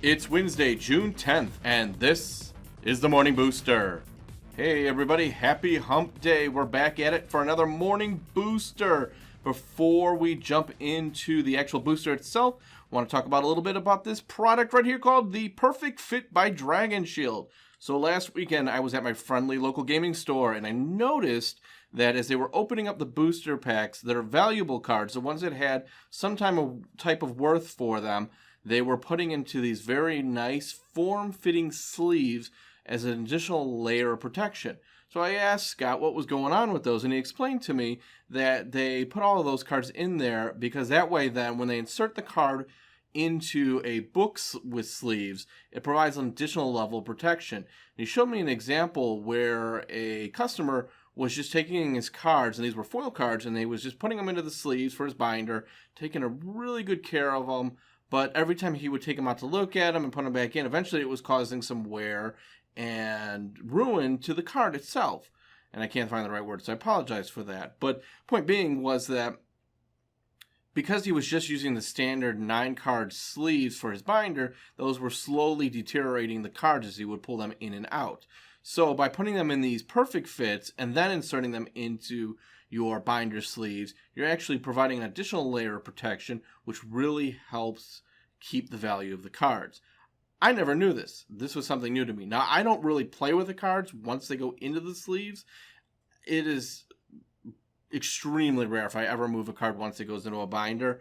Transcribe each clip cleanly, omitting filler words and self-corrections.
It's Wednesday, June 10th, and this is the Morning Booster. Hey everybody, happy hump day. We're back at it for another Morning Booster. Before we jump into the actual booster itself, I want to talk about a little bit about this product right here called the Perfect Fit by Dragon Shield. So last weekend I was at my friendly local gaming store and I noticed that as they were opening up the booster packs, their valuable cards, the ones that had some type of worth for them, they were putting into these very nice form-fitting sleeves as an additional layer of protection. So I asked Scott what was going on with those, and he explained to me that they put all of those cards in there because that way then when they insert the card into a book with sleeves, it provides an additional level of protection. And he showed me an example where a customer was just taking his cards, and these were foil cards, and he was just putting them into the sleeves for his binder, taking a really good care of them. But every time he would take them out to look at them and put them back in, eventually it was causing some wear and ruin to the card itself. And I can't find the right word, so I apologize for that. But point being was that because he was just using the standard 9-card sleeves for his binder, those were slowly deteriorating the cards as he would pull them in and out. So by putting them in these perfect fits and then inserting them into your binder sleeves, you're actually providing an additional layer of protection, which really helps keep the value of the cards. I never knew this. This was something new to me. Now, I don't really play with the cards once they go into the sleeves. It is extremely rare if I ever move a card once it goes into a binder.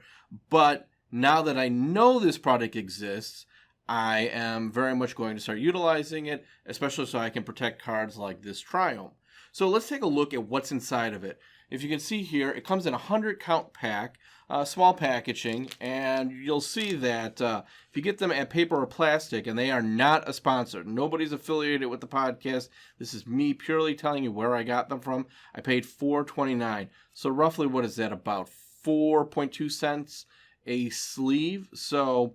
But now that I know this product exists, I am very much going to start utilizing it, especially so I can protect cards like this Triumph. So let's take a look at what's inside of it. If you can see here, it comes in a 100-count pack, small packaging, and you'll see that if you get them at paper or plastic, and they are not a sponsor, nobody's affiliated with the podcast. This is me purely telling you where I got them from. I paid $4.29. So roughly, what is that? About 4.2 cents a sleeve. So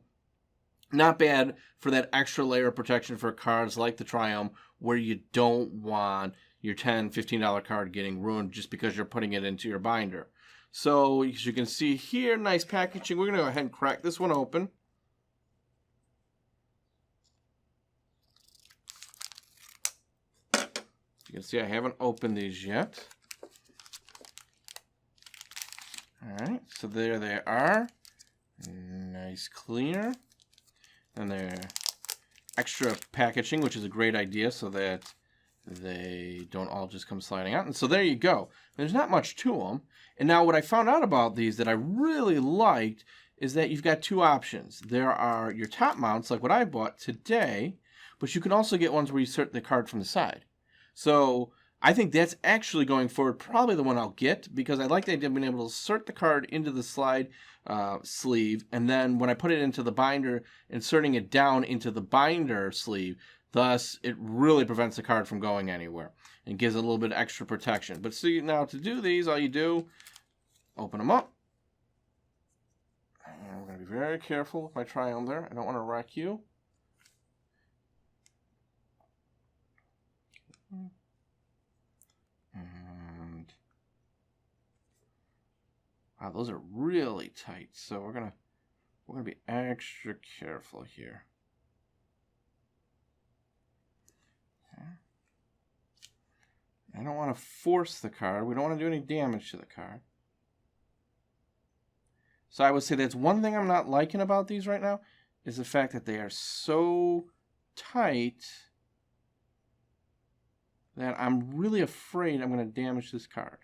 not bad for that extra layer of protection for cards like the Triumph, where you don't want your $10, $15 card getting ruined just because you're putting it into your binder. So as you can see here, nice packaging. We're going to go ahead and crack this one open. You can see I haven't opened these yet. Alright, so there they are. Nice cleaner. And they're extra packaging, which is a great idea so that they don't all just come sliding out. And so there you go. There's not much to them. And now what I found out about these that I really liked is that you've got two options. There are your top mounts, like what I bought today, but you can also get ones where you insert the card from the side. So I think that's actually going forward probably the one I'll get, because I like the idea of being able to insert the card into the slide sleeve, and then when I put it into the binder, inserting it down into the binder sleeve. Thus, it really prevents the card from going anywhere and gives it a little bit of extra protection. But see, now to do these, all you do, open them up. And we're going to be very careful with my Triumph there. I don't want to wreck you. And wow, those are really tight. So we're gonna be extra careful here. I don't want to force the card. We don't want to do any damage to the card. So I would say that's one thing I'm not liking about these right now, is the fact that they are so tight that I'm really afraid I'm going to damage this card.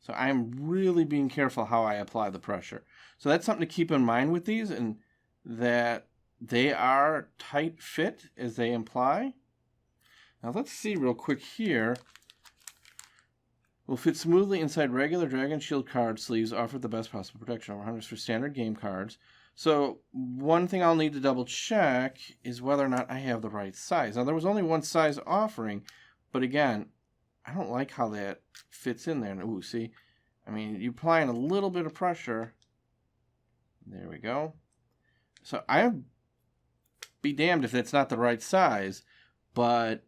So I'm really being careful how I apply the pressure. So that's something to keep in mind with these, and that they are tight fit as they imply. Now let's see real quick here. Will fit smoothly inside regular Dragon Shield card sleeves, offer the best possible protection over hundreds for standard game cards. So one thing I'll need to double check is whether or not I have the right size. Now there was only one size offering, but again, I don't like how that fits in there. Ooh, see? I mean, you're applying a little bit of pressure. There we go. So I'd be damned if that's not the right size, but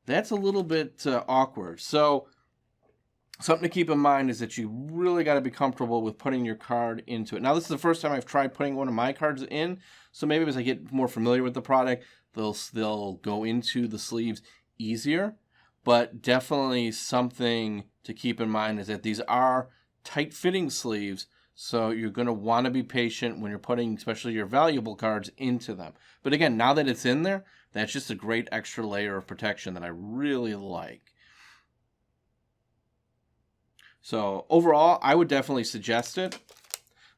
that's a little bit awkward. So Something to keep in mind is that you really got to be comfortable with putting your card into it. Now, this is the first time I've tried putting one of my cards in, so maybe as I get more familiar with the product, they'll go into the sleeves easier. But definitely something to keep in mind is that these are tight-fitting sleeves, so you're going to want to be patient when you're putting especially your valuable cards into them. But again, now that it's in there, that's just a great extra layer of protection that I really like. So overall, I would definitely suggest it.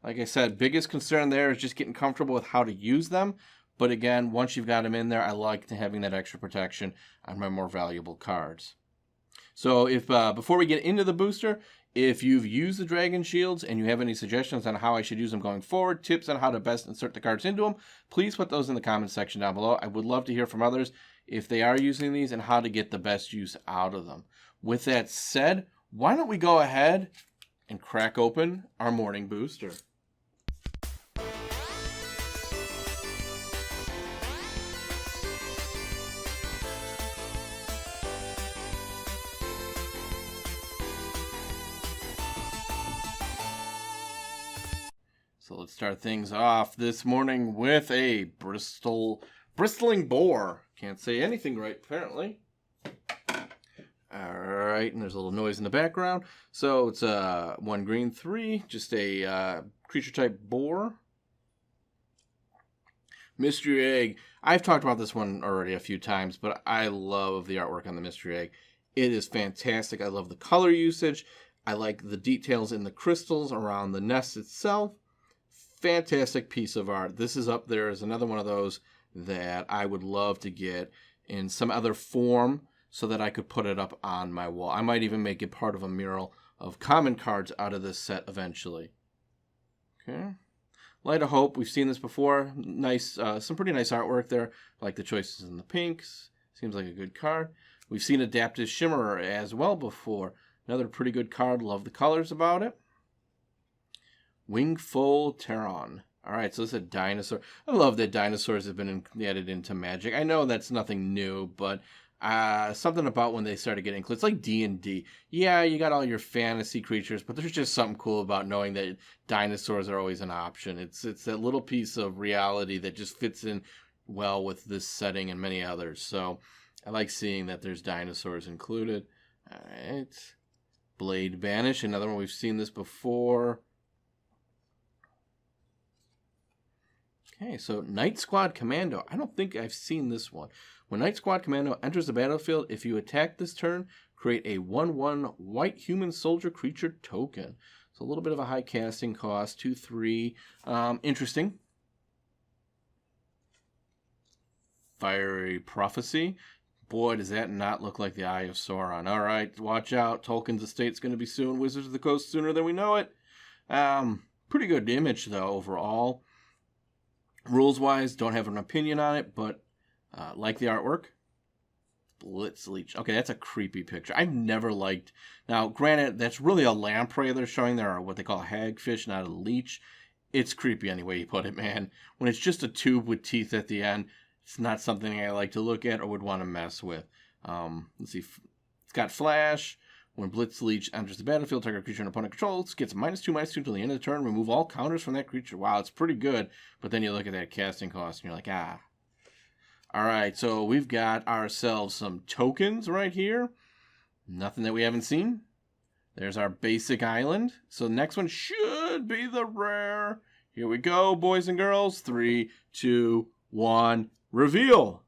Like I said, biggest concern there is just getting comfortable with how to use them. But again, once you've got them in there, I like having that extra protection on my more valuable cards. So if before we get into the booster, if you've used the Dragon Shields and you have any suggestions on how I should use them going forward, tips on how to best insert the cards into them, please put those in the comments section down below. I would love to hear from others if they are using these and how to get the best use out of them. With that said, why don't we go ahead and crack open our morning booster. So let's start things off this morning with a bristling boar. Can't say anything right, apparently. All right, and there's a little noise in the background. So it's 1 green, 3, just a creature type boar. Mystery egg. I've talked about this one already a few times, but I love the artwork on the mystery egg. It is fantastic. I love the color usage. I like the details in the crystals around the nest itself. Fantastic piece of art. This is up there as another one of those that I would love to get in some other form, so that I could put it up on my wall. I might even make it part of a mural of common cards out of this set eventually. Okay. Light of Hope, we've seen this before. Nice, some pretty nice artwork there. I like the choices in the pinks. Seems like a good card. We've seen Adaptive Shimmerer as well before. Another pretty good card. Love the colors about it. Wingfold Terron. All right, so this is a dinosaur. I love that dinosaurs have been added into Magic. I know that's nothing new, but something about when they started getting included. It's like D&D. Yeah, you got all your fantasy creatures, but there's just something cool about knowing that dinosaurs are always an option. It's that little piece of reality that just fits in well with this setting and many others. So I like seeing that there's dinosaurs included. All right. Blade Banish, another one. We've seen this before. Okay, so Night Squad Commando. I don't think I've seen this one. When Night Squad Commando enters the battlefield, if you attack this turn, create a 1/1 white human soldier creature token. So a little bit of a high casting cost, 2/3. Interesting. Fiery Prophecy. Boy, does that not look like the Eye of Sauron. All right, watch out. Tolkien's estate's going to be soon. Wizards of the Coast sooner than we know it. Pretty good image, though, overall. Rules-wise, don't have an opinion on it, but like the artwork. Blitz Leech. Okay, that's a creepy picture. I've never liked... Now, granted, that's really a lamprey they're showing there, or what they call a hagfish, not a leech. It's creepy anyway you put it, man. When it's just a tube with teeth at the end, it's not something I like to look at or would want to mess with. Let's see. It's got Flash. When Blitz Leech enters the battlefield, target creature an opponent controls gets -2/-2 until the end of the turn. Remove all counters from that creature. Wow, it's pretty good. But then you look at that casting cost and you're like, ah. All right, so we've got ourselves some tokens right here. Nothing that we haven't seen. There's our basic island. So the next one should be the rare. Here we go, boys and girls. 3, 2, 1. Reveal.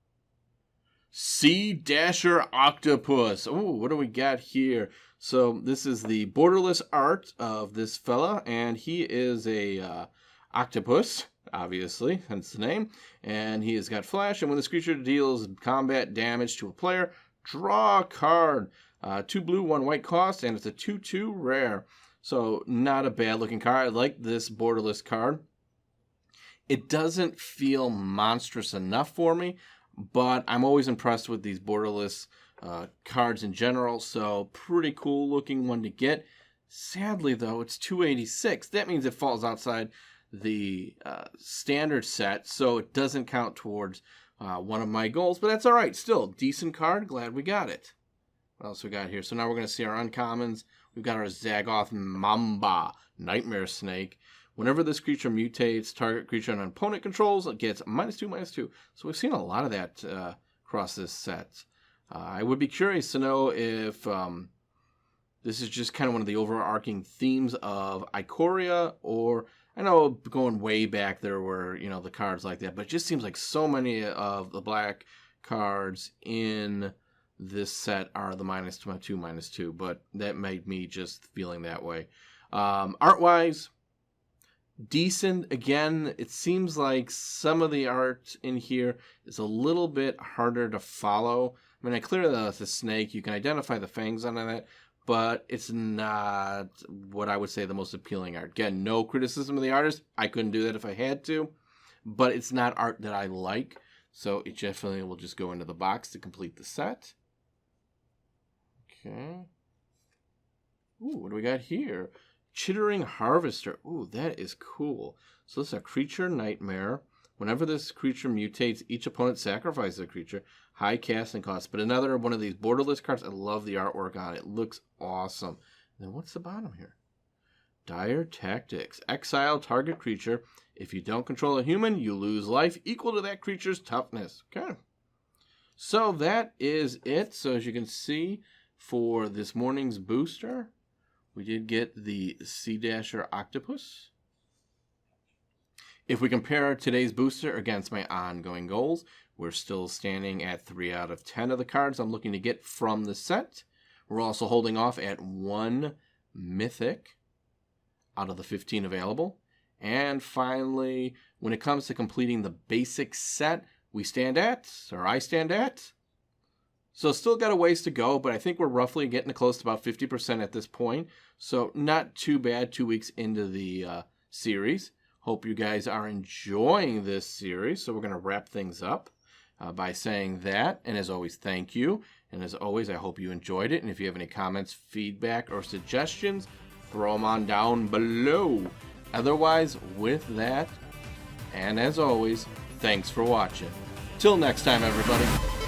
Sea Dasher Octopus. Oh, what do we got here? So this is the borderless art of this fella, and he is a octopus, obviously, hence the name. And he has got Flash, and when this creature deals combat damage to a player, draw a card. 2 blue, 1 white cost, and it's a 2/2 rare. So not a bad looking card. I like this borderless card. It doesn't feel monstrous enough for me, but I'm always impressed with these borderless cards in general, so pretty cool looking one to get. Sadly, though, it's 286. That means it falls outside the standard set, so it doesn't count towards one of my goals, but that's all right. Still, decent card. Glad we got it. What else we got here? So now we're going to see our uncommons. We've got our Zagoth Mamba, Nightmare Snake. Whenever this creature mutates, target creature an opponent controls, it gets -2/-2. So we've seen a lot of that across this set. I would be curious to know if this is just kind of one of the overarching themes of Ikoria, or I know going way back there were, the cards like that, but it just seems like so many of the black cards in this set are the -2/-2, but that made me just feeling that way. Art-wise, decent. Again, it seems like some of the art in here is a little bit harder to follow. I mean, I clear the snake. You can identify the fangs on that, but it's not what I would say the most appealing art. Again, no criticism of the artist. I couldn't do that if I had to, but it's not art that I like, so it definitely will just go into the box to complete the set. Okay. Ooh, what do we got here? Chittering Harvester. Ooh, that is cool. So this is a creature nightmare. Whenever this creature mutates, each opponent sacrifices a creature. High casting cost. But another one of these borderless cards. I love the artwork on it. It looks awesome. And then what's the bottom here? Dire Tactics. Exile target creature. If you don't control a human, you lose life equal to that creature's toughness. Okay. So that is it. So as you can see, for this morning's booster, we did get the Sea Dasher Octopus. If we compare today's booster against my ongoing goals, we're still standing at 3 out of 10 of the cards I'm looking to get from the set. We're also holding off at 1 Mythic out of the 15 available. And finally, when it comes to completing the basic set, I stand at. So still got a ways to go, but I think we're roughly getting close to about 50% at this point. So not too bad 2 weeks into the series. Hope you guys are enjoying this series. So we're going to wrap things up by saying that. And as always, thank you. And as always, I hope you enjoyed it. And if you have any comments, feedback, or suggestions, throw them on down below. Otherwise, with that, and as always, thanks for watching. Till next time, everybody.